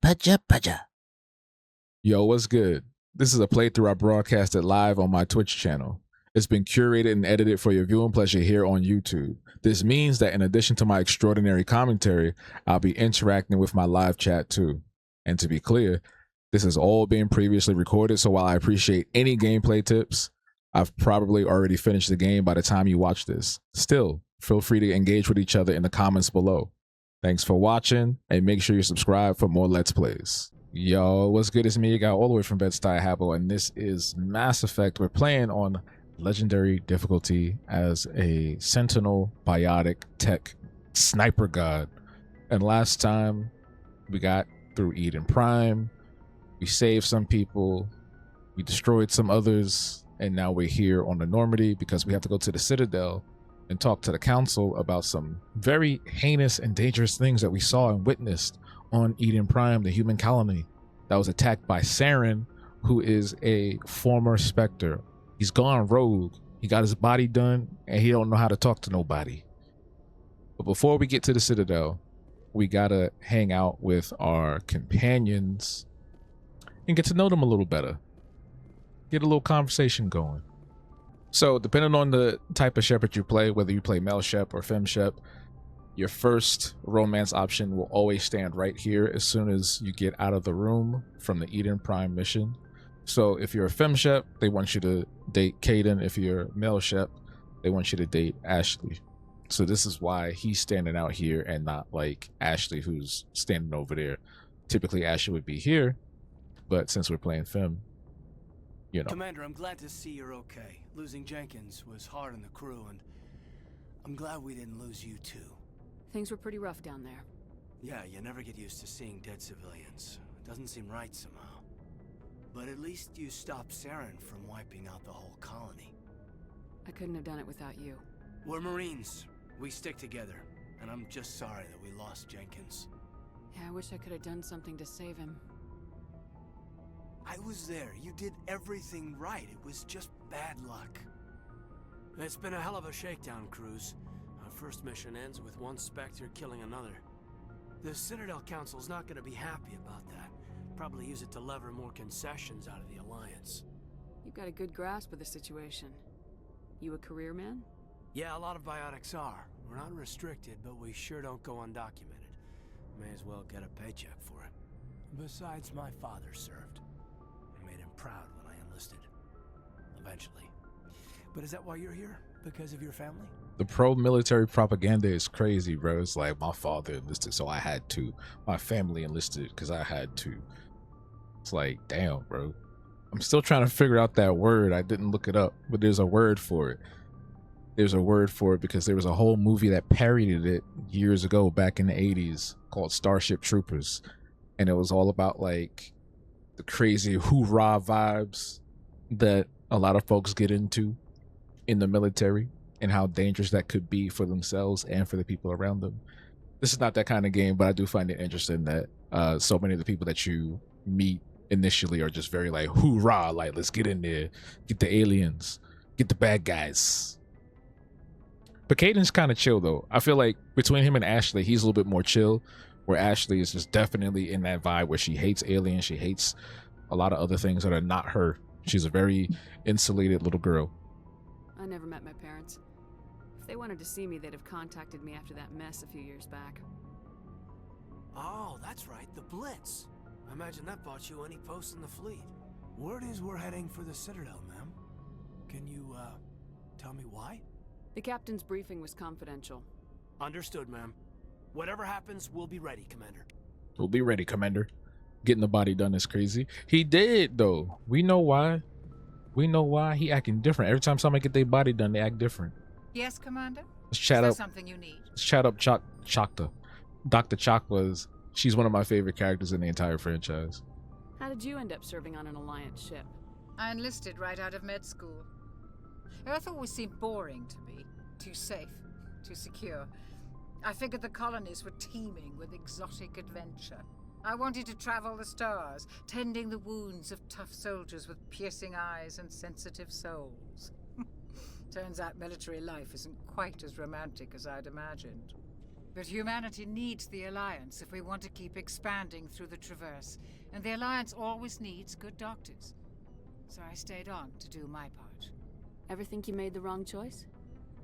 Paja. Yo, what's good? This is a playthrough I broadcasted live on my Twitch channel. It's been curated and edited for your viewing pleasure here on YouTube. This means that in addition to my extraordinary commentary, I'll be interacting with my live chat too. And to be clear, this has all been previously recorded, so while I appreciate any gameplay tips, I've probably already finished the game by the time you watch this. Still, feel free to engage with each other in the comments below. Thanks for watching, and make sure you subscribe for more Let's Plays. Yo, what's good? It's me, you got all the way from Bed-Stuy Habo, and this is Mass Effect. We're playing on Legendary difficulty as a Sentinel Biotic Tech Sniper God. And last time, we got through Eden Prime, we saved some people, we destroyed some others, and now we're here on the Normandy because we have to go to the Citadel and talk to the Council about some very heinous and dangerous things that we saw and witnessed on Eden Prime, the human colony that was attacked by Saren, who is a former Spectre. He's gone rogue. He got his body done, and he don't know how to talk to nobody. But before we get to the Citadel, we gotta hang out with our companions and get to know them a little better. Get a little conversation going. So, depending on the type of Shepard you play, whether you play male Shep or femme Shep, your first romance option will always stand right here as soon as you get out of the room from the Eden Prime mission. So if you're a femme Shep, they want you to date Caden. If you're a male Shep, they want you to date Ashley. So this is why he's standing out here and not like Ashley, who's standing over there. Typically Ashley would be here, but since we're playing femme, you know. Commander, I'm glad to see you're okay. Losing Jenkins was hard on the crew, and I'm glad we didn't lose you too. Things were pretty rough down there. Yeah, you never get used to seeing dead civilians. It doesn't seem right somehow. But at least you stopped Saren from wiping out the whole colony. I couldn't have done it without you. We're Marines. We stick together. And I'm just sorry that we lost Jenkins. Yeah, I wish I could have done something to save him. I was there. You did everything right. It was just bad luck. It's been a hell of a shakedown cruise. Our first mission ends with one Spectre killing another. The Citadel Council's not going to be happy about that. Probably use it to lever more concessions out of the Alliance. You've got a good grasp of the situation. You a career man? Yeah, a lot of biotics are. We're not restricted, but we sure don't go undocumented. May as well get a paycheck for it. Besides, my father served. I made him proud when I enlisted. Eventually. But is that why you're here? Because of your family? The pro-military propaganda is crazy, bro. It's like, my father enlisted, so I had to. My family enlisted because I had to. It's like, damn, bro. I'm still trying to figure out that word. I didn't look it up, but there's a word for it. There's a word for it because there was a whole movie that parodied it years ago, back in the 80s, called Starship Troopers. And it was all about, like, the crazy hoorah vibes that a lot of folks get into in the military and how dangerous that could be for themselves and for the people around them. This is not that kind of game, but I do find it interesting that so many of the people that you meet initially are just very like, hoorah, like, let's get in there, get the aliens, get the bad guys. But Caden's kind of chill though. I feel like between him and Ashley, he's a little bit more chill, where Ashley is just definitely in that vibe where she hates aliens, she hates a lot of other things that are not her. She's a very insulated little girl. I never met my parents. If they wanted to see me, they'd have contacted me after that mess a few years back. Oh, that's right, the Blitz. I imagine that bought you any post in the fleet. Word is we're heading for the Citadel, ma'am. Can you, tell me why? The captain's briefing was confidential. Understood, ma'am. Whatever happens, we'll be ready, Commander. We'll be ready, Commander. Getting the body done is crazy. He did, though. We know why. We know why. He acting different. Every time somebody get their body done, they act different. Yes, Commander? Let's chat up. Something you need? Let's chat up Chakta. Dr. Chakwa's. She's one of my favorite characters in the entire franchise. How did you end up serving on an Alliance ship? I enlisted right out of med school. Earth always seemed boring to me. Too safe, too secure. I figured the colonies were teeming with exotic adventure. I wanted to travel the stars, tending the wounds of tough soldiers with piercing eyes and sensitive souls. Turns out military life isn't quite as romantic as I'd imagined. But humanity needs the Alliance if we want to keep expanding through the Traverse, and the Alliance always needs good doctors. So I stayed on to do my part. Ever think you made the wrong choice?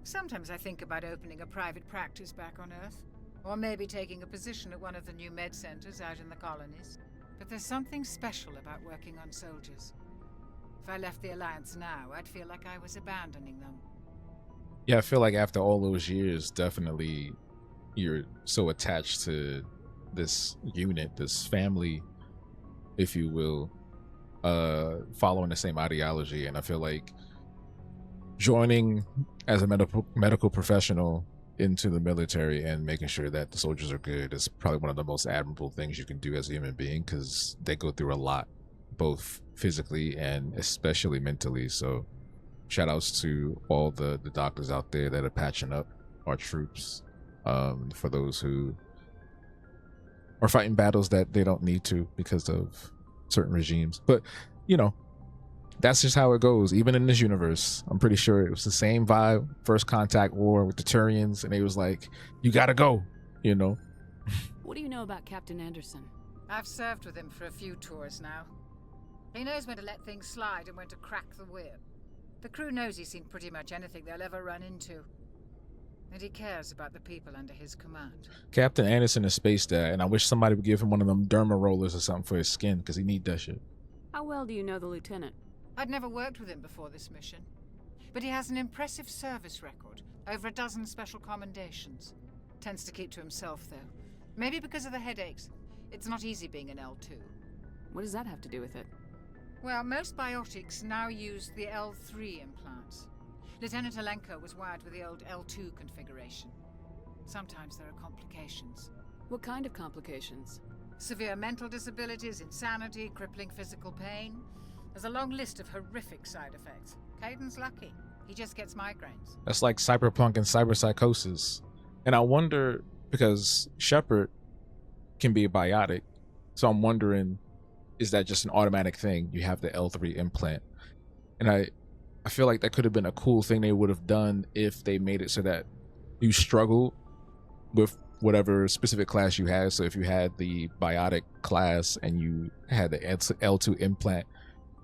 Sometimes I think about opening a private practice back on Earth, or maybe taking a position at one of the new med centers out in the colonies. But there's something special about working on soldiers. If I left the Alliance now, I'd feel like I was abandoning them. Yeah, I feel like after all those years, definitely you're so attached to this unit, this family, if you will, following the same ideology. And I feel like joining as a medical professional into the military and making sure that the soldiers are good is probably one of the most admirable things you can do as a human being, because they go through a lot, both physically and especially mentally. So shout outs to all the doctors out there that are patching up our troops, for those who are fighting battles that they don't need to because of certain regimes. But you know, that's just how it goes. Even in this universe, I'm pretty sure it was the same vibe. First Contact War with the Turians, and they was like, you gotta go, you know. What do you know about Captain Anderson? I've served with him for a few tours now. He knows when to let things slide and when to crack the whip. The crew knows he's seen pretty much anything they'll ever run into. And he cares about the people under his command. Captain Anderson is Space Dad, and I wish somebody would give him one of them derma rollers or something for his skin, because he need that shit. How well do you know the lieutenant? I'd never worked with him before this mission, but he has an impressive service record, over a dozen special commendations. Tends to keep to himself, though. Maybe because of the headaches. It's not easy being an L2. What does that have to do with it? Well, most biotics now use the L3 implants. Lieutenant Alenko was wired with the old L2 configuration. Sometimes there are complications. What kind of complications? Severe mental disabilities, insanity, crippling physical pain. There's a long list of horrific side effects. Caden's lucky. He just gets migraines. That's like cyberpunk and cyberpsychosis. And I wonder, because Shepard can be a biotic, so I'm wondering, is that just an automatic thing? You have the L3 implant. And I feel like that could have been a cool thing they would have done if they made it so that you struggle with whatever specific class you had. So if you had the biotic class and you had the L2 implant,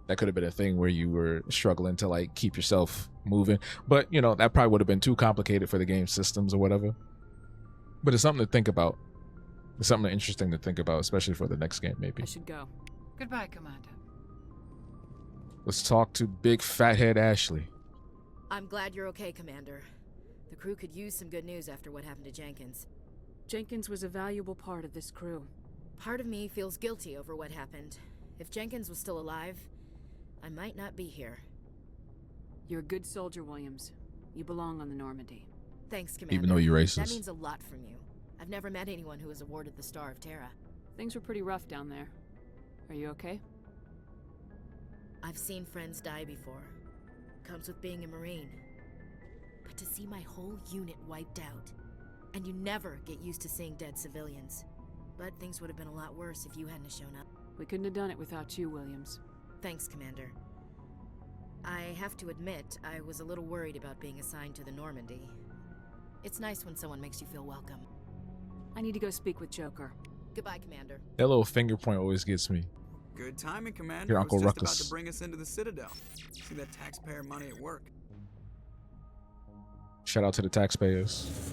that could have been a thing where you were struggling to like keep yourself moving. But you know, that probably would have been too complicated for the game systems or whatever. But it's something to think about. It's something interesting to think about, especially for the next game, maybe. I should go. Goodbye, Commander. Let's talk to big fathead Ashley. I'm glad you're okay, Commander. The crew could use some good news after what happened to Jenkins. Jenkins was a valuable part of this crew. Part of me feels guilty over what happened. If Jenkins was still alive, I might not be here. You're a good soldier, Williams. You belong on the Normandy. Thanks, Commander. Even though you're racist. That means a lot from you. I've never met anyone who was awarded the Star of Terra. Things were pretty rough down there. Are you okay? I've seen friends die before. Comes with being a Marine. But to see my whole unit wiped out, and you never get used to seeing dead civilians. But things would have been a lot worse if you hadn't shown up. We couldn't have done it without you, Williams. Thanks, Commander. I have to admit, I was a little worried about being assigned to the Normandy. It's nice when someone makes you feel welcome. I need to go speak with Joker. Goodbye, Commander. That little finger point always gets me. Good timing, Commander. Your I Uncle was just Ruckus. about to bring us into the Citadel. See that taxpayer money at work. Shout out to the taxpayers.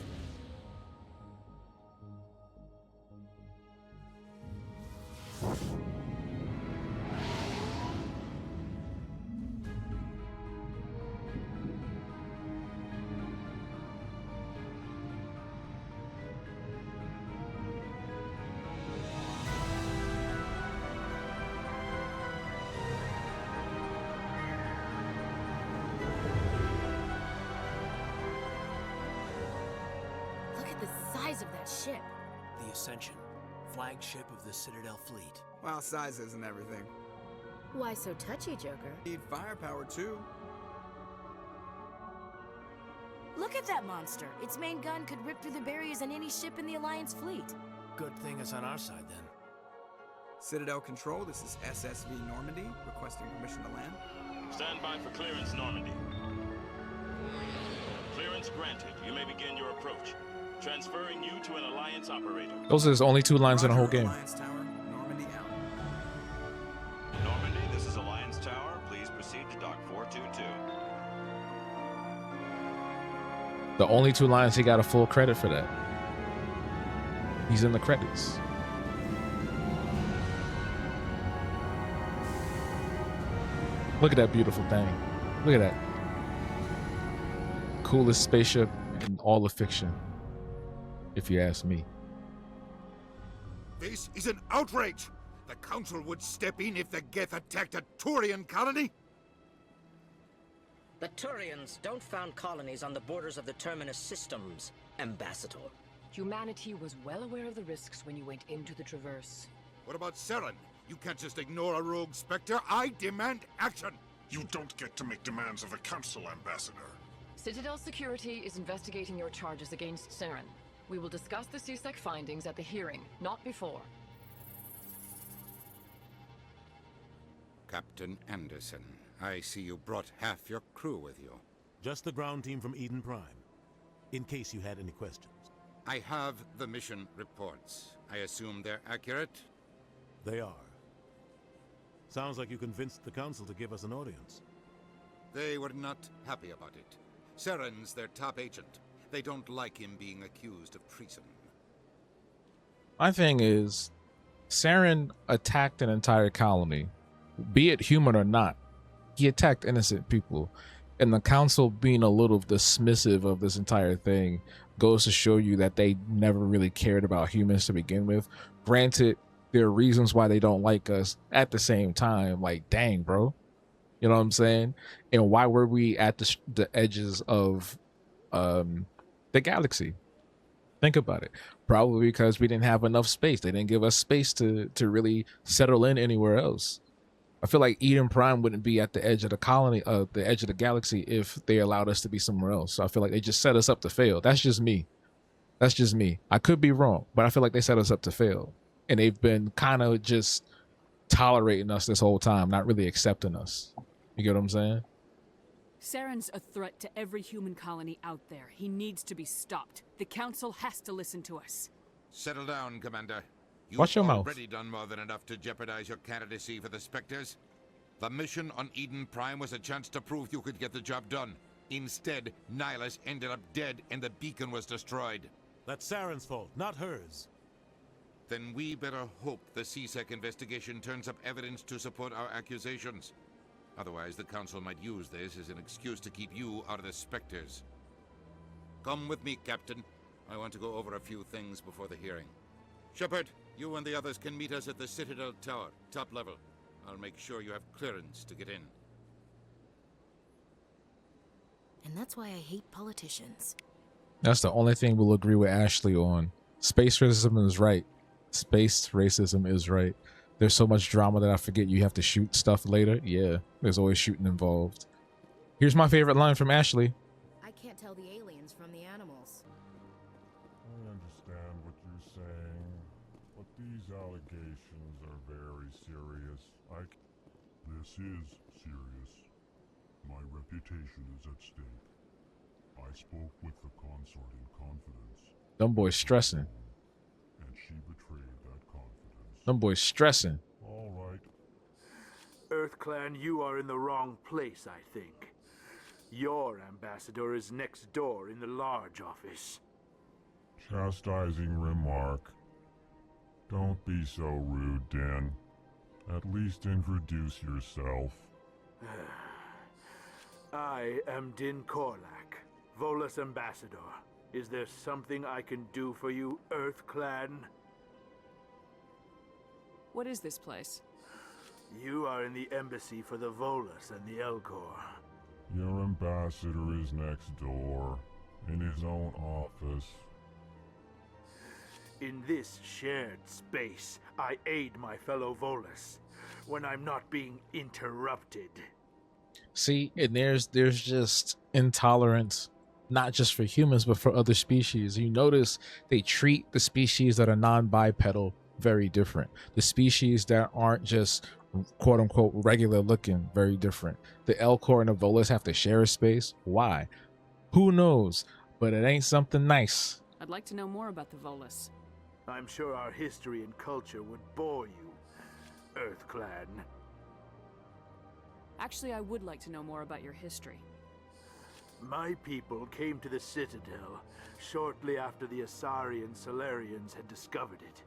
Look at the size of that ship. The Ascension, flagship of the Citadel fleet. Well, size isn't everything. Why so touchy, Joker? Need firepower, too. Look at that monster. Its main gun could rip through the barriers on any ship in the Alliance fleet. Good thing it's on our side, then. Citadel Control, this is SSV Normandy, requesting permission to land. Stand by for clearance, Normandy. Clearance granted. You may begin your approach. Transferring you to an Alliance operator. Those are his only 2 lines in the whole Roger, game. Alliance Tower, Normandy out. Normandy, this is Alliance Tower. Please proceed to Dock 422. The only 2 lines he got a full credit for that. He's in the credits. Look at that beautiful thing. Look at that. Coolest spaceship in all of fiction, if you ask me. This is an outrage! The Council would step in if the Geth attacked a Turian colony? The Turians don't found colonies on the borders of the Terminus systems, Ambassador. Humanity was well aware of the risks when you went into the Traverse. What about Saren? You can't just ignore a rogue Spectre. I demand action! You don't get to make demands of the Council, Ambassador. Citadel Security is investigating your charges against Saren. We will discuss the CSEC findings at the hearing, not before. Captain Anderson, I see you brought half your crew with you. Just the ground team from Eden Prime, in case you had any questions. I have the mission reports. I assume they're accurate? They are. Sounds like you convinced the Council to give us an audience. They were not happy about it. Saren's their top agent. They don't like him being accused of treason. My thing is, Saren attacked an entire colony, be it human or not. He attacked innocent people, and the Council being a little dismissive of this entire thing goes to show you that they never really cared about humans to begin with. Granted, there are reasons why they don't like us. At the same time, like, dang, bro, you know what I'm saying? And why were we at the edges of the galaxy? Think about it. Probably because we didn't have enough space. They didn't give us space to really settle in anywhere else. I feel like Eden Prime wouldn't be at the edge of the colony, the edge of the galaxy, if they allowed us to be somewhere else. So I feel like they just set us up to fail. That's just me. That's just me. I could be wrong, but I feel like they set us up to fail. And they've been kind of just tolerating us this whole time, not really accepting us. You get what I'm saying? Saren's a threat to every human colony out there. He needs to be stopped. The Council has to listen to us. Settle down, Commander. You've Watch your mouth. already done more than enough to jeopardize your candidacy for the Spectres. The mission on Eden Prime was a chance to prove you could get the job done. Instead, Nihilus ended up dead and the beacon was destroyed. That's Saren's fault, not hers. Then we better hope the CSEC investigation turns up evidence to support our accusations. Otherwise, the Council might use this as an excuse to keep you out of the Spectres. Come with me, Captain. I want to go over a few things before the hearing. Shepard, you and the others can meet us at the Citadel Tower, top level. I'll make sure you have clearance to get in. And that's why I hate politicians. That's the only thing we'll agree with Ashley on. Space racism is right. Space racism is right. There's so much drama that I forget you have to shoot stuff later. Yeah, there's always shooting involved. Here's my favorite line from Ashley. I can't tell the aliens from the animals. I understand what you're saying, but these allegations are very serious. This is serious. My reputation is at stake. I spoke with the consort in confidence. Them boys stressing. And she betrayed that confidence. Them boys stressing. All right. EarthClan, you are in the wrong place, I think. Your ambassador is next door in the large office. Chastising remark. Don't be so rude, Dan. At least introduce yourself. I am Din Korlak, Volus ambassador. Is there something I can do for you, EarthClan? What is this place? You are in the embassy for the Volus and the Elcor. Your ambassador is next door, in his own office. In this shared space, I aid my fellow Volus when I'm not being interrupted. See, and there's just intolerance, not just for humans, but for other species. You notice they treat the species that are non-bipedal very different. The species that aren't just quote unquote regular looking, very different. The Elcor and the Volus have to share a space. Why? Who knows? But it ain't something nice. I'd like to know more about the Volus. I'm sure our history and culture would bore you, Earth Clan. Actually, I would like to know more about your history. My people came to the Citadel shortly after the Asari and Salarians had discovered it.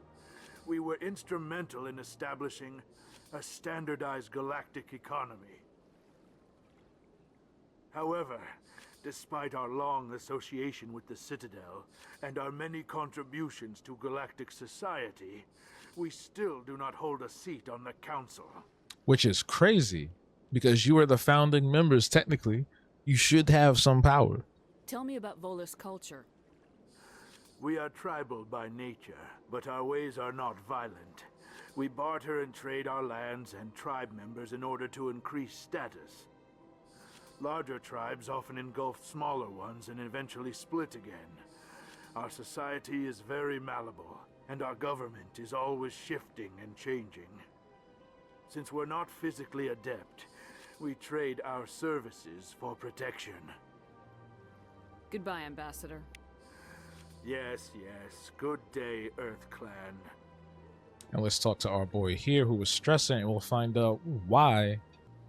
We were instrumental in establishing a standardized galactic economy. However, despite our long association with the Citadel and our many contributions to galactic society, we still do not hold a seat on the Council. Which is crazy, because you are the founding members, technically. You should have some power. Tell me about Volus culture. We are tribal by nature, but our ways are not violent. We barter and trade our lands and tribe members in order to increase status. Larger tribes often engulf smaller ones and eventually split again. Our society is very malleable, and our government is always shifting and changing. Since we're not physically adept, we trade our services for protection. Goodbye, Ambassador. Yes, yes. Good day, Earth Clan. And let's talk to our boy here who was stressing, and we'll find out why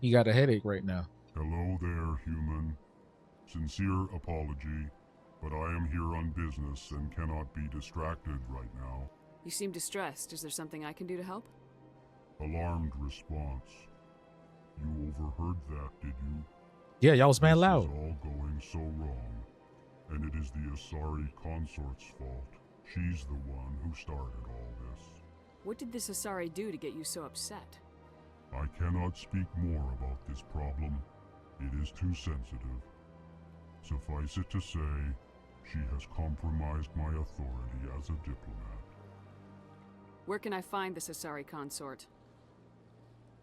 he got a headache right now. Hello there, human. Sincere apology, but I am here on business and cannot be distracted right now. You seem distressed. Is there something I can do to help? Alarmed response. You overheard that, did you? Yeah, y'all was mad loud. This is all going so wrong, and it is the Asari consort's fault. She's the one who started all this. What did this Asari do to get you so upset? I cannot speak more about this problem. It is too sensitive. Suffice it to say, she has compromised my authority as a diplomat. Where can I find this Asari consort?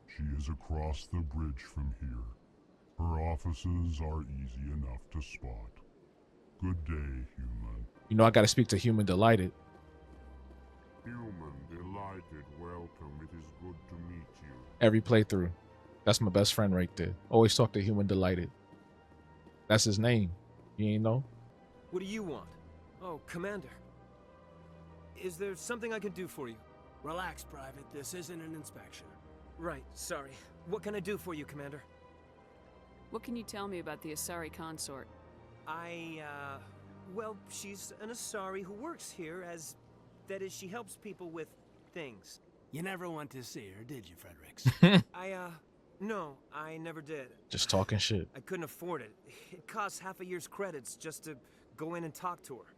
She is across the bridge from here. Her offices are easy enough to spot. Good day, human. You know I gotta speak to Human Delighted. Human Delighted, welcome. It is good to meet you. Every playthrough. That's my best friend right there. Always talk to Human Delighted. That's his name. You ain't know? What do you want? Oh, Commander. Is there something I can do for you? Relax, Private. This isn't an inspection. Right, sorry. What can I do for you, Commander? What can you tell me about the Asari consort? Well, she's an Asari who works here as... That is, she helps people with things. You never went to see her, did you, Fredericks? No, I never did. Just talking shit. I couldn't afford it. It costs half a year's credits just to go in and talk to her.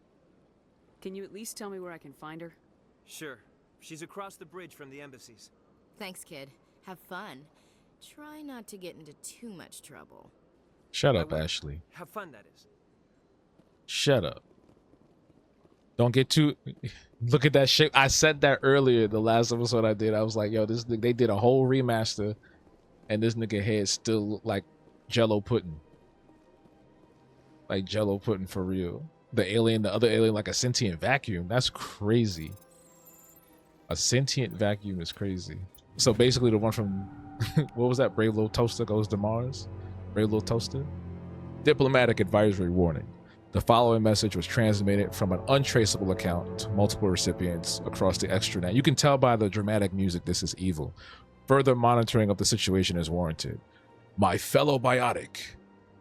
Can you at least tell me where I can find her? Sure. She's across the bridge from the embassies. Thanks, kid. Have fun. Try not to get into too much trouble. Shut up, Ashley. Have fun, that is. Shut up. Don't get too... Look at that shit. I said that earlier, the last episode I did. I was like, yo, this they did a whole remaster, and this nigga head still look like Jello pudding. Like Jello pudding for real. The alien, the other alien, like a sentient vacuum. That's crazy. A sentient vacuum is crazy. So basically the one from... what was that? Brave Little Toaster Goes to Mars? Brave Little Toaster? Diplomatic advisory warning. The following message was transmitted from an untraceable account to multiple recipients across the extranet. You can tell by the dramatic music this is evil. Further monitoring of the situation is warranted. My fellow biotic,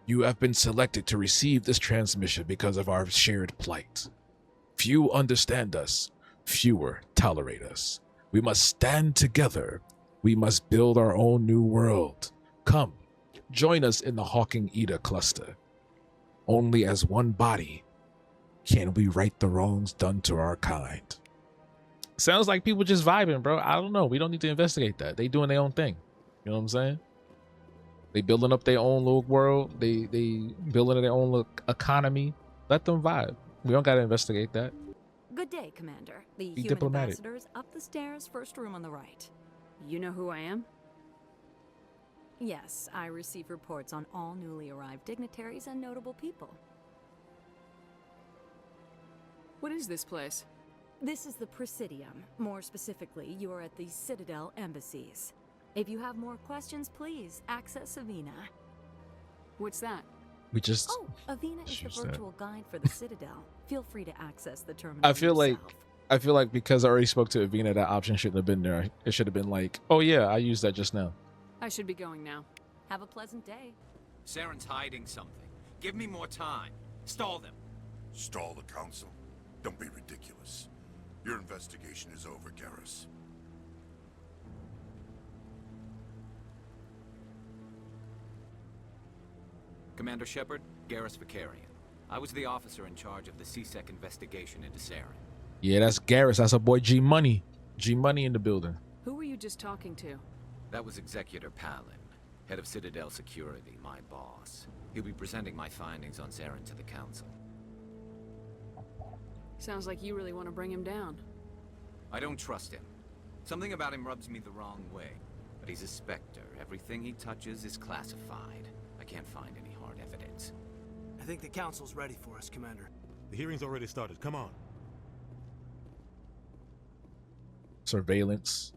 you have been selected to receive this transmission because of our shared plight. Few understand us, fewer tolerate us. We must stand together. We must build our own new world. Come, join us in the Hawking Ida cluster. Only as one body can we right the wrongs done to our kind. Sounds like people just vibing, bro. I don't know. We don't need to investigate that. They doing their own thing. You know what I'm saying? They building up their own little world. They building their own little economy. Let them vibe. We don't got to investigate that. Good day, Commander. The Be human diplomatic. ambassador is up the stairs, first room on the right. You know who I am? Yes, I receive reports on all newly arrived dignitaries and notable people. What is this place? This is the Presidium. More specifically, you are at the Citadel embassies. If you have more questions, please access Savina. What's that? We just. Oh, Avina is the choose that. virtual guide for the Citadel. Feel free to access the terminal. I feel like because I already spoke to Avina, that option shouldn't have been there. It should have been like, oh yeah, I used that just now. I should be going now. Have a pleasant day. Saren's hiding something. Give me more time. Stall them. Stall the council? Don't be ridiculous. Your investigation is over, Garrus. Commander Shepard, Garrus Vicarian. I was the officer in charge of the CSEC investigation into Saren. Yeah, that's Garrus. That's our boy G Money. G Money in the building. Who were you just talking to? That was Executor Palin, head of Citadel Security, my boss. He'll be presenting my findings on Saren to the council. Sounds like you really want to bring him down. I don't trust him. Something about him rubs me the wrong way. But he's a Spectre. Everything he touches is classified. I can't find any hard evidence. I think the council's ready for us, Commander. The hearing's already started. Come on. Surveillance.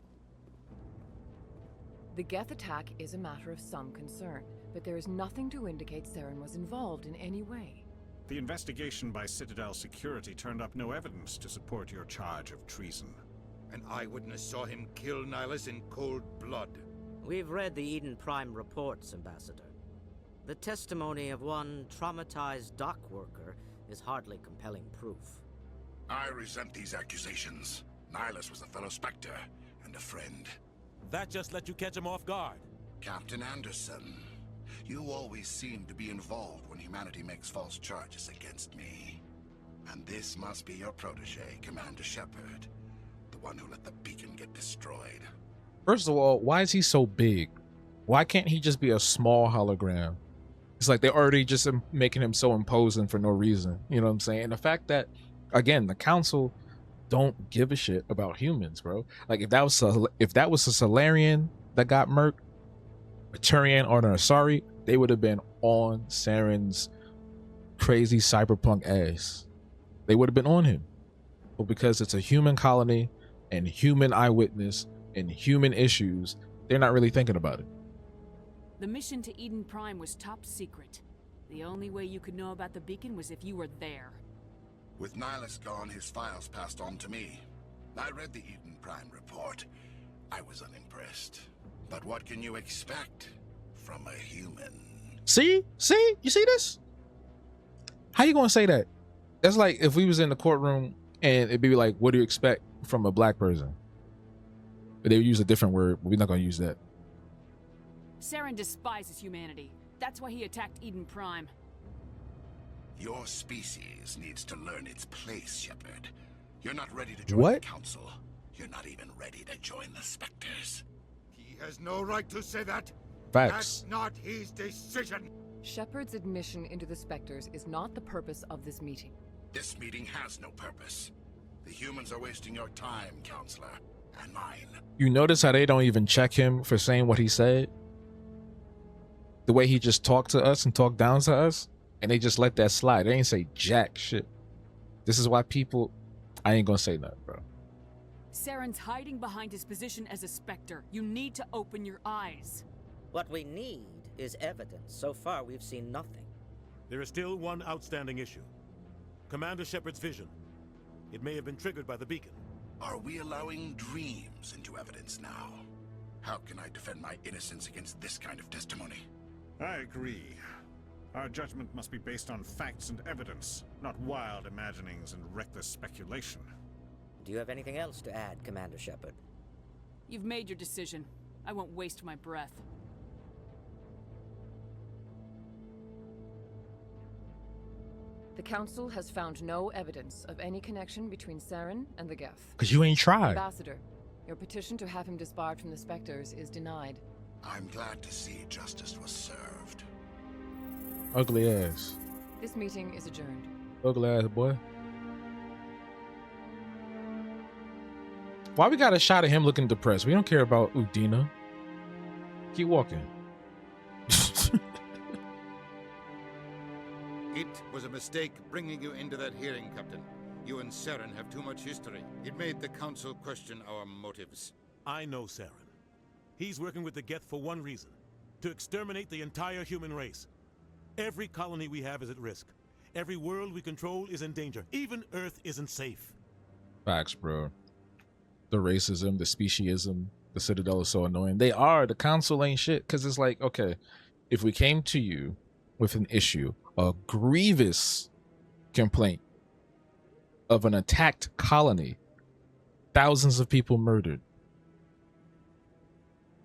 The Geth attack is a matter of some concern, but there is nothing to indicate Saren was involved in any way. The investigation by Citadel Security turned up no evidence to support your charge of treason. An eyewitness saw him kill Nihilus in cold blood. We've read the Eden Prime reports, Ambassador. The testimony of one traumatized dock worker is hardly compelling proof. I resent these accusations. Nihilus was a fellow Spectre and a friend. That just let you catch him off guard. Captain Anderson, you always seem to be involved when humanity makes false charges against me. And this must be your protege, Commander Shepard. The one who let the beacon get destroyed. First of all, why is he so big? Why can't he just be a small hologram? It's like they're already just making him so imposing for no reason. You know what I'm saying? And the fact that, again, the council don't give a shit about humans, bro. Like if that was a Salarian that got murked, a Turian or an Asari, they would have been on Saren's crazy cyberpunk ass. They would have been on him. But because it's a human colony and human eyewitness and human issues, they're not really thinking about it. The mission to Eden Prime was top secret. The only way you could know about the beacon was if you were there. With Nihilus gone, his files passed on to me. I read the Eden Prime report. I was unimpressed. But what can you expect from a human? See? You see this? How you gonna say that? That's like if we was in the courtroom and it'd be like, what do you expect from a black person? But they would use a different word, but we're not gonna use that. Saren despises humanity. That's why he attacked Eden Prime. Your species needs to learn its place, Shepard. You're not ready to join the council. You're not even ready to join the Spectres. He has no right to say that. Facts. That's not his decision. Shepard's admission into the Spectres is not the purpose of this meeting. This meeting has no purpose. The humans are wasting your time, Counselor, and mine. You notice how they don't even check him for saying what he said? The way he just talked to us and talked down to us, and they just let that slide. They ain't say jack shit. This is why people... I ain't gonna say nothing, bro. Saren's hiding behind his position as a Spectre. You need to open your eyes. What we need is evidence. So far, we've seen nothing. There is still one outstanding issue. Commander Shepard's vision. It may have been triggered by the beacon. Are we allowing dreams into evidence now? How can I defend my innocence against this kind of testimony? I agree. Our judgment must be based on facts and evidence, not wild imaginings and reckless speculation. Do you have anything else to add, Commander Shepard? You've made your decision. I won't waste my breath. The Council has found no evidence of any connection between Saren and the Geth. Because you ain't tried. Ambassador, your petition to have him disbarred from the Spectres is denied. I'm glad to see justice was served. Ugly ass. This meeting is adjourned. Ugly ass boy. Why we got a shot of him looking depressed? We don't care about Udina. Keep walking. It was a mistake bringing you into that hearing, Captain. You and Saren have too much history. It made the Council question our motives. I know Saren. He's working with the Geth for one reason. To exterminate the entire human race. Every colony we have is at risk. Every world we control is in danger. Even Earth isn't safe. Facts, bro. The racism, the speciesism, the Citadel is so annoying. They are. The council ain't shit. Because it's like, okay, if we came to you with an issue, a grievous complaint of an attacked colony, thousands of people murdered,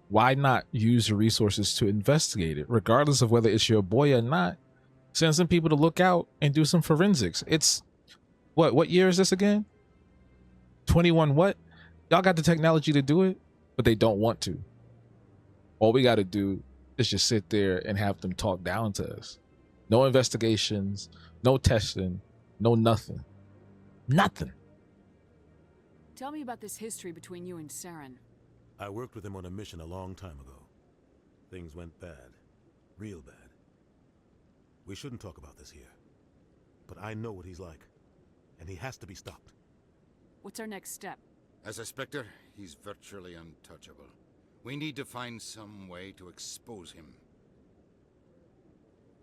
why not use your resources to investigate it, regardless of whether it's your boy or not? Send some people to look out and do some forensics. It's what year is this again? 21 what? Y'all got the technology to do it, but they don't want to. All we got to do is just sit there and have them talk down to us. No investigations, no testing, no nothing. Nothing. Tell me about this history between you and Saren. I worked with him on a mission a long time ago. Things went bad. Real bad. We shouldn't talk about this here. But I know what he's like. And he has to be stopped. What's our next step? As a Spectre, he's virtually untouchable. We need to find some way to expose him.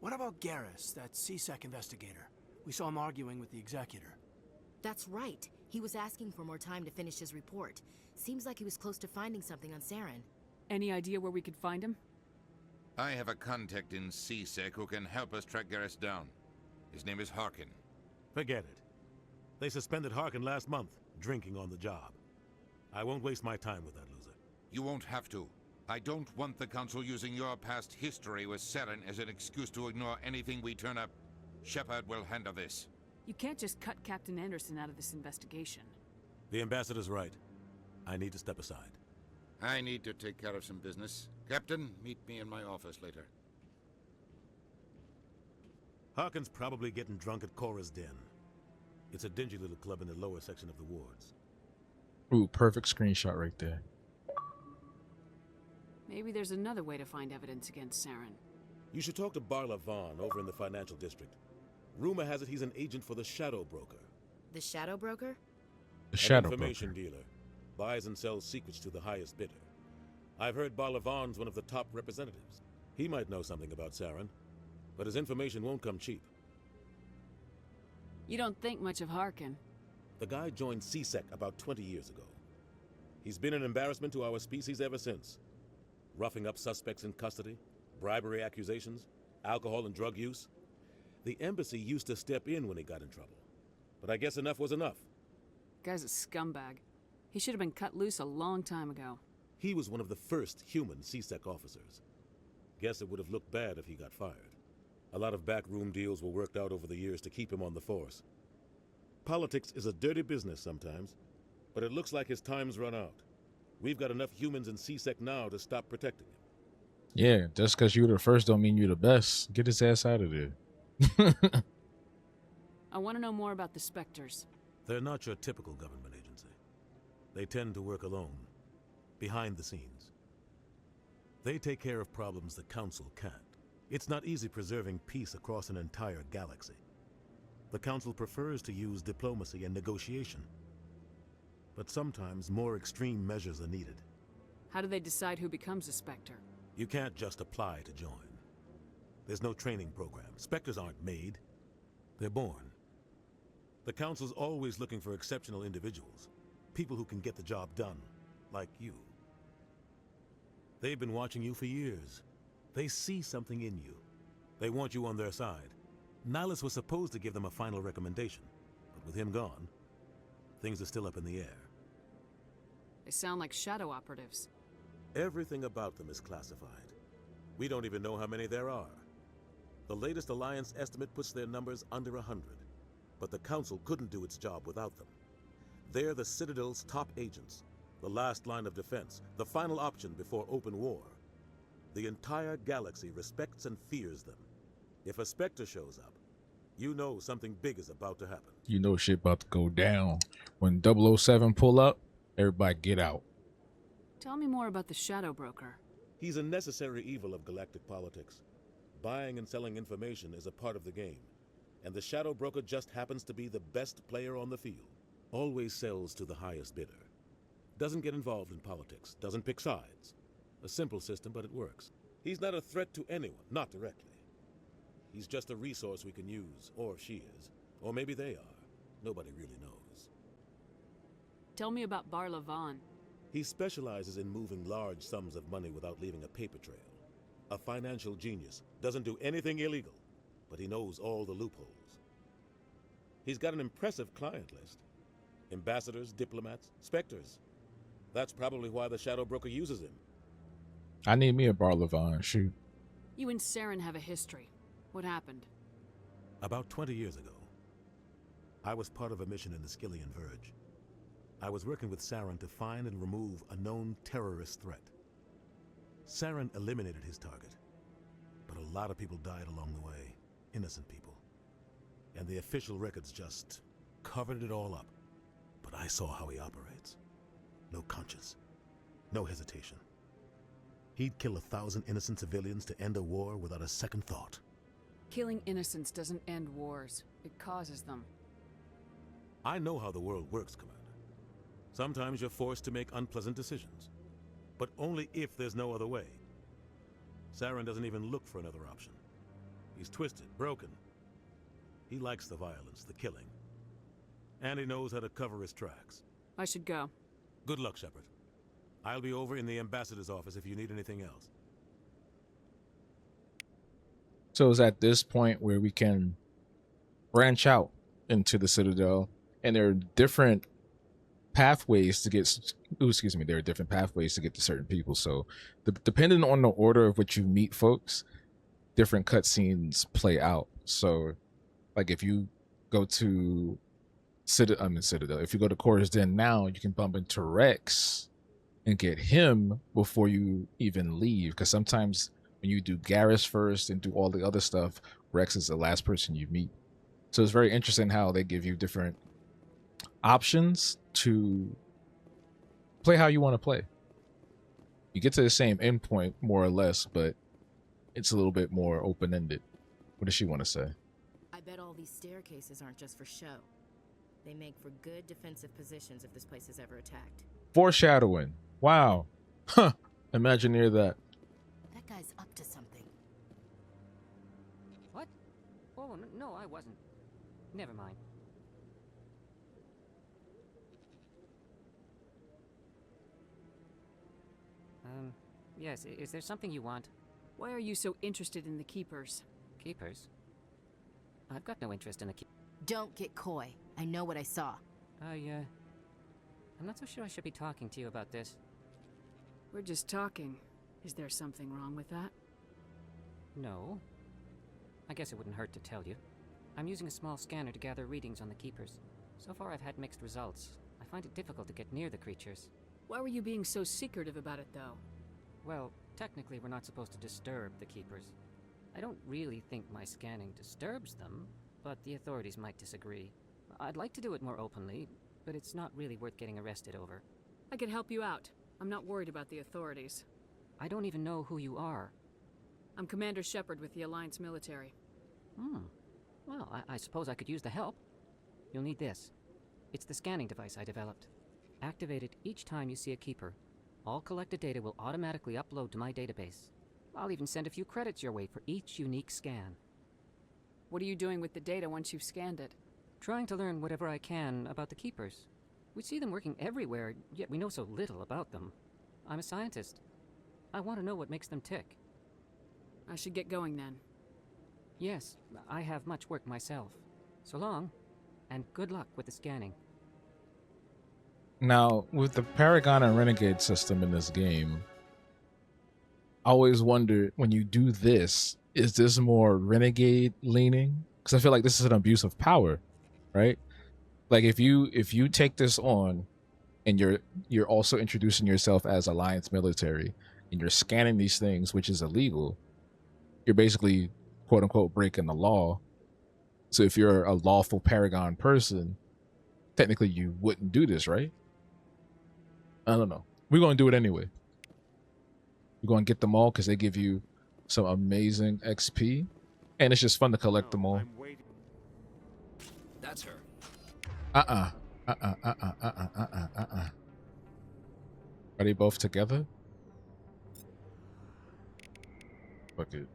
What about Garrus, that CSEC investigator? We saw him arguing with the Executor. That's right. He was asking for more time to finish his report. Seems like he was close to finding something on Saren. Any idea where we could find him? I have a contact in CSEC who can help us track Garrus down. His name is Harkin. Forget it. They suspended Harkin last month, drinking on the job. I won't waste my time with that loser. You won't have to. I don't want the Council using your past history with Saren as an excuse to ignore anything we turn up. Shepard will handle this. You can't just cut Captain Anderson out of this investigation. The Ambassador's right. I need to step aside. I need to take care of some business. Captain, meet me in my office later. Harkin's probably getting drunk at Cora's Den. It's a dingy little club in the lower section of the wards. Ooh, perfect screenshot right there. Maybe there's another way to find evidence against Saren. You should talk to Barla Vaughn over in the financial district. Rumor has it he's an agent for the Shadow Broker. The Shadow Broker? The Shadow An information Broker. dealer. Buys and sells secrets to the highest bidder. I've heard Barla Vaughn's one of the top representatives. He might know something about Saren, but his information won't come cheap. You don't think much of Harkin. The guy joined CSEC about 20 years ago. He's been an embarrassment to our species ever since. Roughing up suspects in custody, bribery accusations, alcohol and drug use. The embassy used to step in when he got in trouble. But I guess enough was enough. Guy's a scumbag. He should have been cut loose a long time ago. He was one of the first human CSEC officers. Guess it would have looked bad if he got fired. A lot of backroom deals were worked out over the years to keep him on the force. Politics is a dirty business sometimes, but it looks like his time's run out. We've got enough humans in CSEC now to stop protecting him. Yeah, just because you're the first don't mean you're the best. Get his ass out of there. I want to know more about the Spectres. They're not your typical government agency. They tend to work alone, behind the scenes. They take care of problems the Council can't. It's not easy preserving peace across an entire galaxy. The Council prefers to use diplomacy and negotiation. But sometimes more extreme measures are needed. How do they decide who becomes a Spectre? You can't just apply to join. There's no training program. Spectres aren't made. They're born. The Council's always looking for exceptional individuals. People who can get the job done, like you. They've been watching you for years. They see something in you. They want you on their side. Nihilus was supposed to give them a final recommendation, but with him gone, things are still up in the air. They sound like shadow operatives. Everything about them is classified. We don't even know how many there are. The latest Alliance estimate puts their numbers under 100, but the Council couldn't do its job without them. They're the Citadel's top agents, the last line of defense, the final option before open war. The entire galaxy respects and fears them. If a Spectre shows up, you know something big is about to happen. You know shit about to go down. When 007 pull up, everybody get out. Tell me more about the Shadow Broker. He's a necessary evil of galactic politics. Buying and selling information is a part of the game, and the Shadow Broker just happens to be the best player on the field. Always sells to the highest bidder. Doesn't get involved in politics, doesn't pick sides. A simple system, but it works. He's not a threat to anyone, not directly. He's just a resource we can use, or she is. Or maybe they are. Nobody really knows. Tell me about Bar Levon. He specializes in moving large sums of money without leaving a paper trail. A financial genius. Doesn't do anything illegal, but he knows all the loopholes. He's got an impressive client list. Ambassadors, diplomats, specters. That's probably why the Shadow Broker uses him. I need me a Bar Levon, shoot. You and Saren have a history. What happened? About 20 years ago, I was part of a mission in the Skillian Verge. I was working with Saren to find and remove a known terrorist threat. Saren eliminated his target, but a lot of people died along the way, innocent people. And the official records just covered it all up. But I saw how he operates. No conscience, no hesitation. He'd kill 1,000 innocent civilians to end a war without a second thought. Killing innocents doesn't end wars. It causes them. I know how the world works, Commander. Sometimes you're forced to make unpleasant decisions, but only if there's no other way. Saren doesn't even look for another option. He's twisted, broken. He likes the violence, the killing. And he knows how to cover his tracks. I should go. Good luck, Shepard. I'll be over in the ambassador's office if you need anything else. So it's at this point where we can branch out into the Citadel, and there are different pathways to get. There are different pathways to get to certain people. So, depending on the order of which you meet folks, different cutscenes play out. So, like if you go to Citadel, if you go to Cora's Den now, you can bump into Rex and get him before you even leave. Because sometimes when you do Garrus first and do all the other stuff, Rex is the last person you meet. So it's very interesting how they give you different options to play how you want to play. You get to the same endpoint more or less, but it's a little bit more open-ended. What does she want to say? I bet all these staircases aren't just for show. They make for good defensive positions if this place is ever attacked. Foreshadowing. Wow. Huh. Imagineer that. That guy's up to something. What? Oh, no, I wasn't. Never mind. Yes, is there something you want? Why are you so interested in the Keepers? Keepers? I've got no interest in the Don't get coy. I know what I saw. I'm not so sure I should be talking to you about this. We're just talking. Is there something wrong with that? No. I guess it wouldn't hurt to tell you. I'm using a small scanner to gather readings on the Keepers. So far I've had mixed results. I find it difficult to get near the creatures. Why were you being so secretive about it, though? Well, technically we're not supposed to disturb the Keepers. I don't really think my scanning disturbs them, but the authorities might disagree. I'd like to do it more openly, but it's not really worth getting arrested over. I could help you out. I'm not worried about the authorities. I don't even know who you are. I'm Commander Shepard with the Alliance military. Well, I suppose I could use the help. You'll need this. It's the scanning device I developed. Activate it each time you see a Keeper. All collected data will automatically upload to my database. I'll even send a few credits your way for each unique scan. What are you doing with the data once you've scanned it? Trying to learn whatever I can about the Keepers. We see them working everywhere, yet we know so little about them. I'm a scientist. I want to know what makes them tick. I should get going then. Yes, I have much work myself. So long, and good luck with the scanning. Now, with the Paragon and Renegade system in this game, I always wonder, when you do this, is this more Renegade leaning? Because I feel like this is an abuse of power, right? Like if you take this on and you're also introducing yourself as Alliance military and you're scanning these things, which is illegal, you're basically quote unquote breaking the law. So if you're a lawful Paragon person, technically you wouldn't do this, right? I don't know. We're going to do it anyway. We're going to get them all because they give you some amazing XP. And it's just fun to collect them all. That's her. Are they both together? Fuck it.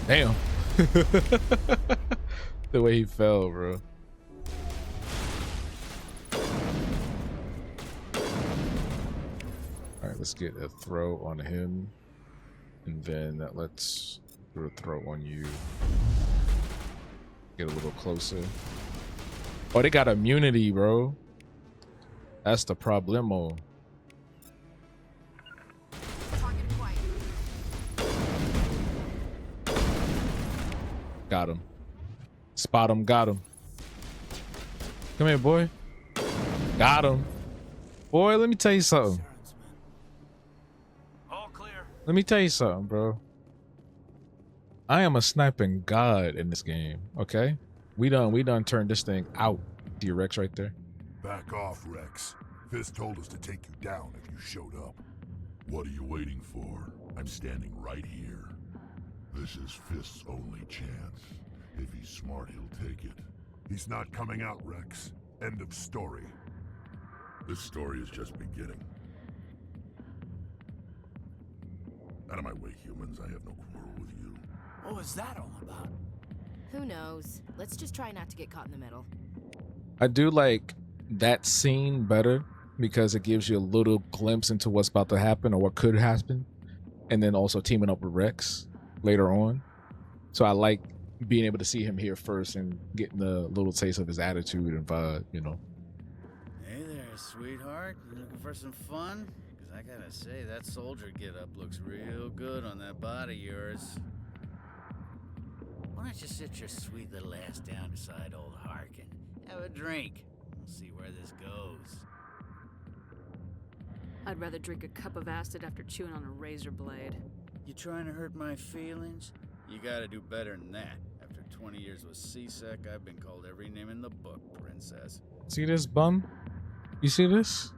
Damn. The way he fell, bro. All right, let's get a throw on him, and then let's do a throw on you. Get a little closer. Oh, they got immunity, bro. That's the problemo. Got him. Spot him, got him. Come here, boy. Got him. Boy, let me tell you something. All clear. Let me tell you something, bro. I am a sniping god in this game, okay? We done turned this thing out. See your Rex right there? Back off, Rex. Fist told us to take you down if you showed up. What are you waiting for? I'm standing right here. This is Fist's only chance. If he's smart, he'll take it. He's not coming out, Rex. End of story. This story is just beginning. Out of my way, humans. I have no quarrel with you. What was that all about? Who knows? Let's just try not to get caught in the middle. I do like that scene better because it gives you a little glimpse into what's about to happen or what could happen, and then also teaming up with Rex later on. So I like being able to see him here first and getting the little taste of his attitude and vibe, you know. Hey there, sweetheart. You looking for some fun? Because I gotta say, that soldier get-up looks real good on that body of yours. Why don't you sit your sweet little ass down beside old Harkin? Have a drink. We'll see where this goes. I'd rather drink a cup of acid after chewing on a razor blade. You trying to hurt my feelings? You gotta do better than that. After 20 years with C-Sec, I've been called every name in the book, princess. See this bum? You see this?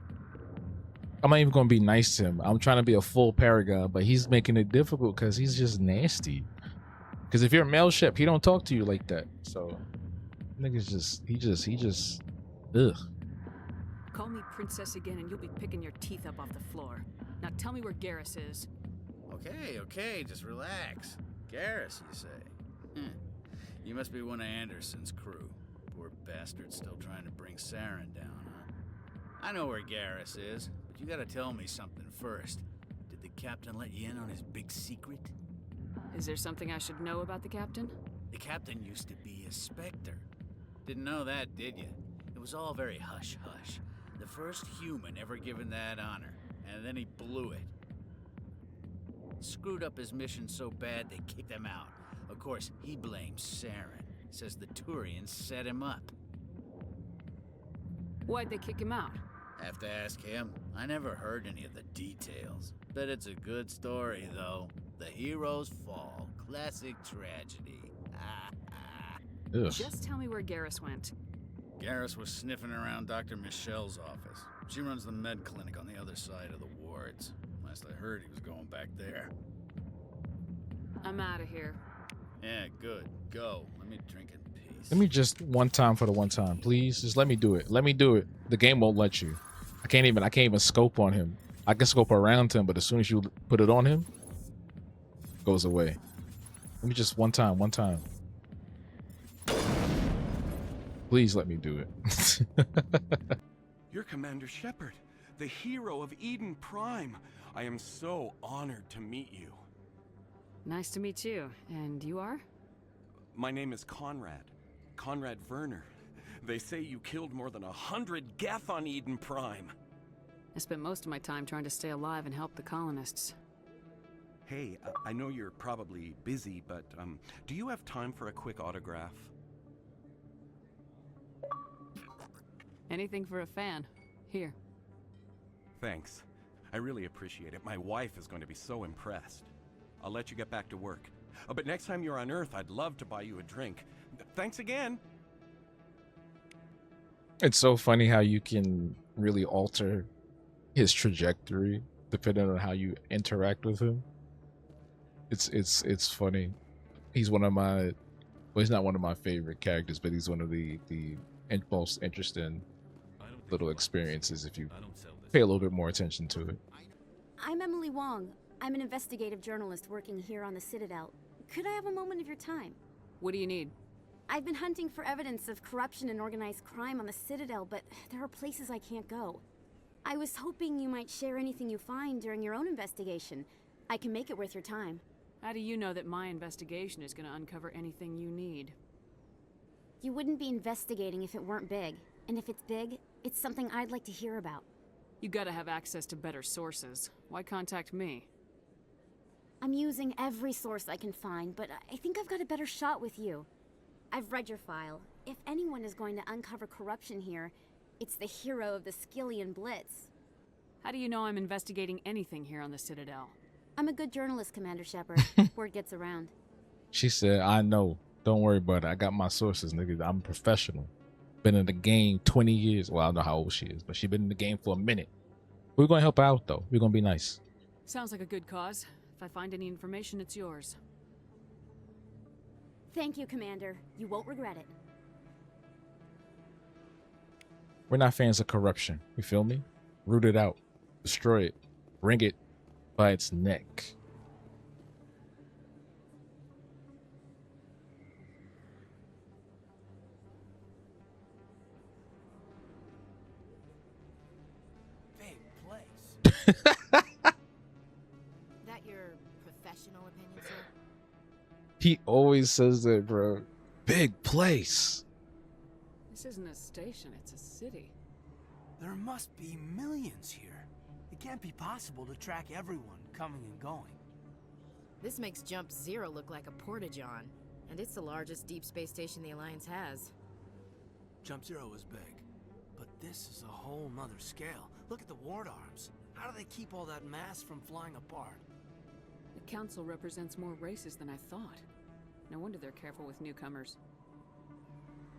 I'm not even gonna be nice to him. I'm trying to be a full paragon, but he's making it difficult because he's just nasty. Because if you're a male Shep, he don't talk to you like that. So, niggas he just, ugh. Call me princess again and you'll be picking your teeth up off the floor. Now tell me where Garrus is. Okay, just relax. Garrus, you say? You must be one of Anderson's crew. Poor bastard still trying to bring Saren down, huh? I know where Garrus is, but you gotta tell me something first. Did the captain let you in on his big secret? Is there something I should know about the captain? The captain used to be a Spectre. Didn't know that, did you? It was all very hush-hush. The first human ever given that honor, and then he blew it. Screwed up his mission so bad they kicked him out. Of course, he blames Saren. Says the Turians set him up. Why'd they kick him out? Have to ask him. I never heard any of the details. Bet it's a good story, though. The heroes fall. Classic tragedy. Just tell me where Garrus went. Garrus was sniffing around Dr. Michelle's office. She runs the med clinic on the other side of the wards. Last I heard, he was going back there. I'm out of here. Yeah, good. Go. Let me drink in peace. Let me just one time for the one time, please. Just let me do it. Let me do it. The game won't let you. I can't even scope on him. I can scope around him, but as soon as you put it on him, it goes away. Let me just one time. Please let me do it. You're Commander Shepard, the hero of Eden Prime. I am so honored to meet you. Nice to meet you. And you are? My name is Conrad Werner. They say you killed more than 100 Geth on Eden Prime. I spent most of my time trying to stay alive and help the colonists. Hey, I know you're probably busy, but do you have time for a quick autograph? Anything for a fan. Here. Thanks. I really appreciate it. My wife is going to be so impressed. I'll let you get back to work. But next time you're on Earth, I'd love to buy you a drink. Thanks again. It's so funny how you can really alter his trajectory depending on how you interact with him. It's funny. He's one of my, well, he's not one of my favorite characters, but he's one of the most interesting little experiences if you pay a little bit more attention to it. I'm Emily Wong. I'm an investigative journalist working here on the Citadel. Could I have a moment of your time? What do you need? I've been hunting for evidence of corruption and organized crime on the Citadel, but there are places I can't go. I was hoping you might share anything you find during your own investigation. I can make it worth your time. How do you know that my investigation is going to uncover anything you need? You wouldn't be investigating if it weren't big. And if it's big, it's something I'd like to hear about. You gotta have access to better sources. Why contact me? I'm using every source I can find, but I think I've got a better shot with you. I've read your file. If anyone is going to uncover corruption here, it's the hero of the Skillian Blitz. How do you know I'm investigating anything here on the Citadel? I'm a good journalist, Commander Shepard. Word gets around. She said, I know. Don't worry about it. I got my sources, nigga. I'm a professional. Been in the game 20 years. Well, I don't know how old she is, but she's been in the game for a minute. We're going to help her out, though. We're going to be nice. Sounds like a good cause. If I find any information, it's yours. Thank you, Commander. You won't regret it. We're not fans of corruption. You feel me? Root it out. Destroy it. Wring it by its neck. Big place. That your professional opinion, sir? He always says that, bro. Big place. This isn't a station, it's a city. There must be millions here. It can't be possible to track everyone coming and going. This makes Jump Zero look like a porta-john, and it's the largest deep space station the Alliance has. Jump Zero is big, but this is a whole nother scale. Look at the ward arms. How do they keep all that mass from flying apart? The Council represents more races than I thought. No wonder they're careful with newcomers.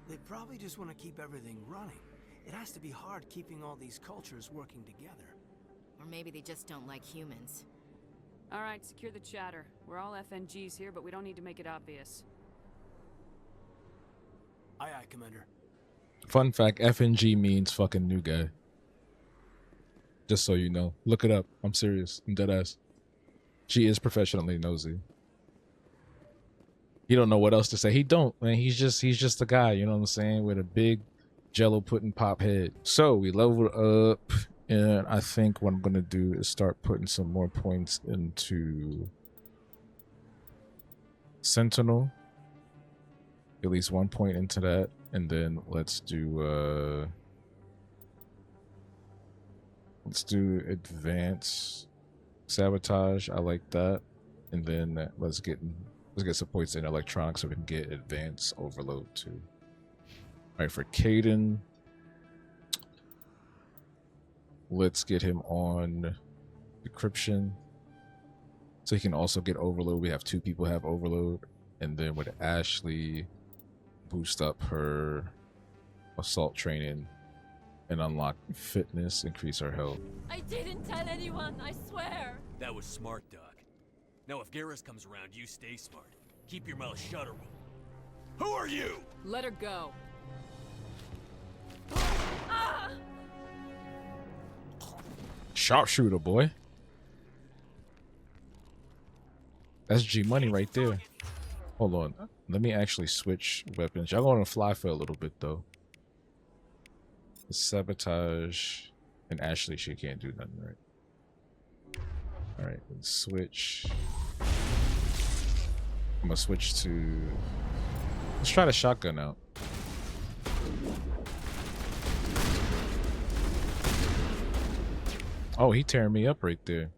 They probably just want to keep everything running. It has to be hard keeping all these cultures working together. Or maybe they just don't like humans. Alright, secure the chatter. We're all FNGs here, but we don't need to make it obvious. Aye, aye, Commander. Fun fact, FNG means fucking new guy. Just so you know. Look it up. I'm serious. I'm dead ass. She is professionally nosy. He don't know what else to say. He don't, man. He's just a guy, you know what I'm saying? With a big Jello pudding pop head. So we leveled up, and I think what I'm gonna do is start putting some more points into Sentinel. At least 1 point into that, and then let's do advance sabotage. I like that, and then let's get some points in electronics so we can get advanced overload too. All right, for Caden, let's get him on decryption so he can also get overload. We have 2 people have overload, and then with Ashley, boost up her assault training and unlock fitness, increase our health. I didn't tell anyone, I swear. That was smart, Doc. Now if Garrus comes around, you stay smart. Keep your mouth shut or we'll... Who are you? Let her go. Ah! Sharpshooter, boy. That's G money right there. Hold on. Let me actually switch weapons. Y'all going to fly for a little bit, though. Sabotage. And Ashley, she can't do nothing, right? Alright, let's switch. I'm gonna switch to... Let's try the shotgun out. Oh, he tearing me up right there.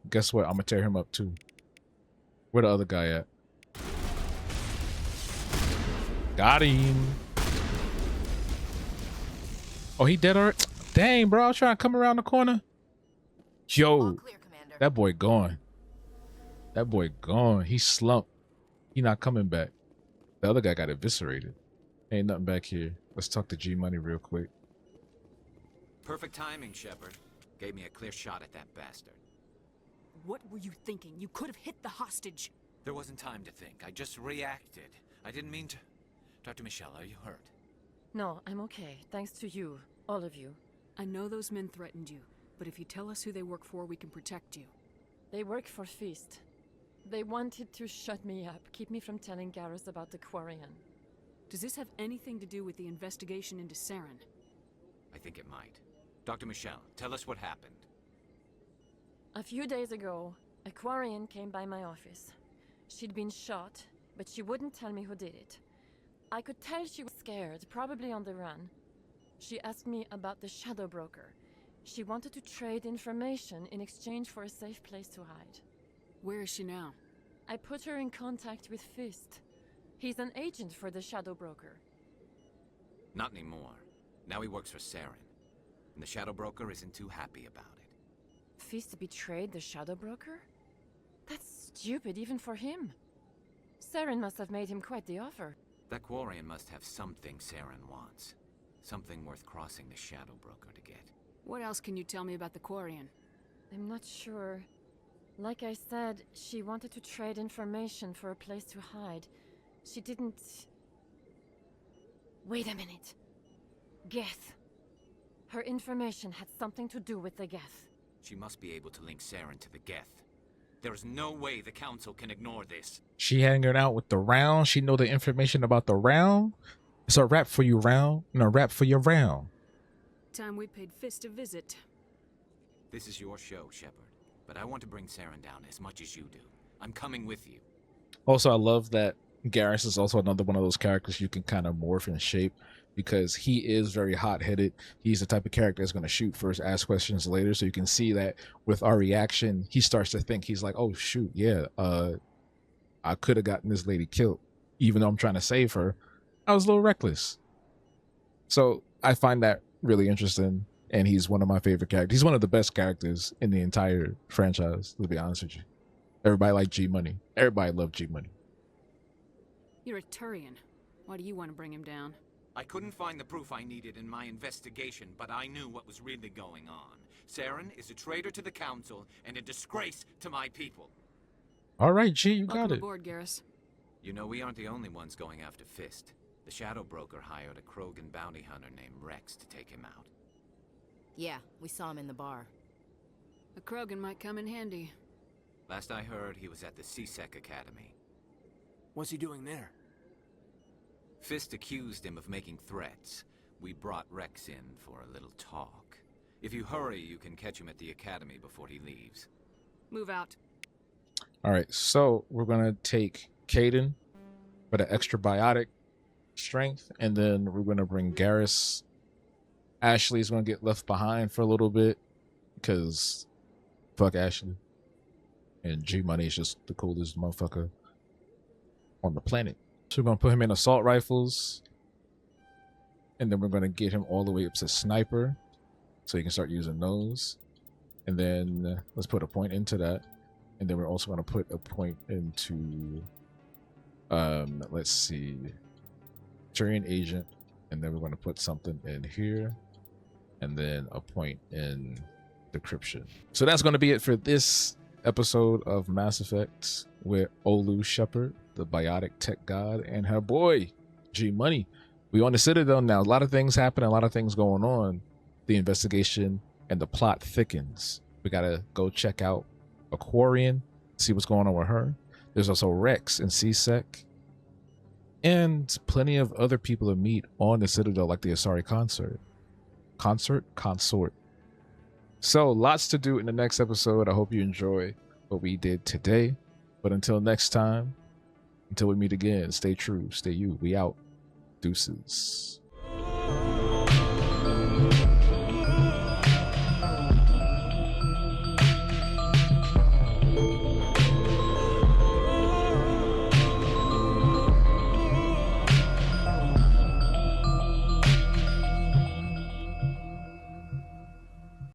Guess what? I'm gonna tear him up too. Where the other guy at? Got him. Oh, he dead already? Dang, bro. I was trying to come around the corner. Yo, that boy gone. That boy gone. He slumped. He not coming back. The other guy got eviscerated. Ain't nothing back here. Let's talk to G Money real quick. Perfect timing, Shepard. Gave me a clear shot at that bastard. What were you thinking? You could have hit the hostage. There wasn't time to think. I just reacted. I didn't mean to... Dr. Michelle, are you hurt? No, I'm okay. Thanks to you. All of you. I know those men threatened you, but if you tell us who they work for, we can protect you. They work for Feast. They wanted to shut me up, keep me from telling Garrus about the Quarian. Does this have anything to do with the investigation into Saren? I think it might. Dr. Michelle, tell us what happened. A few days ago, a Quarian came by my office. She'd been shot, but she wouldn't tell me who did it. I could tell she was scared, probably on the run. She asked me about the Shadow Broker. She wanted to trade information in exchange for a safe place to hide. Where is she now? I put her in contact with Fist. He's an agent for the Shadow Broker. Not anymore. Now he works for Saren. And the Shadow Broker isn't too happy about it. Fist betrayed the Shadow Broker? That's stupid even for him. Saren must have made him quite the offer. That Quarian must have something Saren wants. Something worth crossing the Shadow Broker to get. What else can you tell me about the Quarian? I'm not sure. Like I said, she wanted to trade information for a place to hide. She didn't... Wait a minute. Geth. Her information had something to do with the Geth. She must be able to link Saren to the Geth. There's no way the Council can ignore this. She hanging out with the Round. She know the information about the Round. It's a rap for you, Round, and a rap for your Round. Time we paid Fist a visit. This is your show, Shepard. But I want to bring Saren down as much as you do. I'm coming with you. Also, I love that Garrus is also another one of those characters you can kind of morph and shape, because he is very hot-headed. He's the type of character that's going to shoot first, ask questions later. So you can see that with our reaction, he starts to think. He's like, oh, shoot, yeah, I could have gotten this lady killed. Even though I'm trying to save her, I was a little reckless. So I find that really interesting. And he's one of my favorite characters. He's one of the best characters in the entire franchise, to be honest with you. Everybody liked G-Money. Everybody loved G-Money. You're a Turian. Why do you want to bring him down? I couldn't find the proof I needed in my investigation, but I knew what was really going on. Saren is a traitor to the Council and a disgrace to my people. All right, G, you got Welcome it. aboard, Garrus. You know, we aren't the only ones going after Fist. The Shadow Broker hired a Krogan bounty hunter named Rex to take him out. Yeah, we saw him in the bar. A Krogan might come in handy. Last I heard, he was at the CSEC Academy. What's he doing there? Fist accused him of making threats. We brought Rex in for a little talk. If you hurry, you can catch him at the Academy before he leaves. Move out. All right, so we're going to take Caden for the extra biotic strength, and then we're going to bring Garrus. Ashley's going to get left behind for a little bit because fuck Ashley. And G-Money is just the coolest motherfucker on the planet. So we're going to put him in assault rifles, and then we're going to get him all the way up to sniper so he can start using those. And then let's put a point into that. And then we're also going to put a point into, let's see, Turian agent. And then we're going to put something in here. And then a point in decryption. So that's going to be it for this episode of Mass Effect with Olu Shepard, the biotic tech god, and her boy, G-Money. We on the Citadel now. A lot of things happen, a lot of things going on. The investigation and the plot thickens. We got to go check out Aquarian, see what's going on with her. There's also Rex and CSEC. And plenty of other people to meet on the Citadel, like the Asari Consort. So lots to do in the next episode. I hope you enjoy what we did today. But until next time, until we meet again, stay true, stay you. We out. Deuces.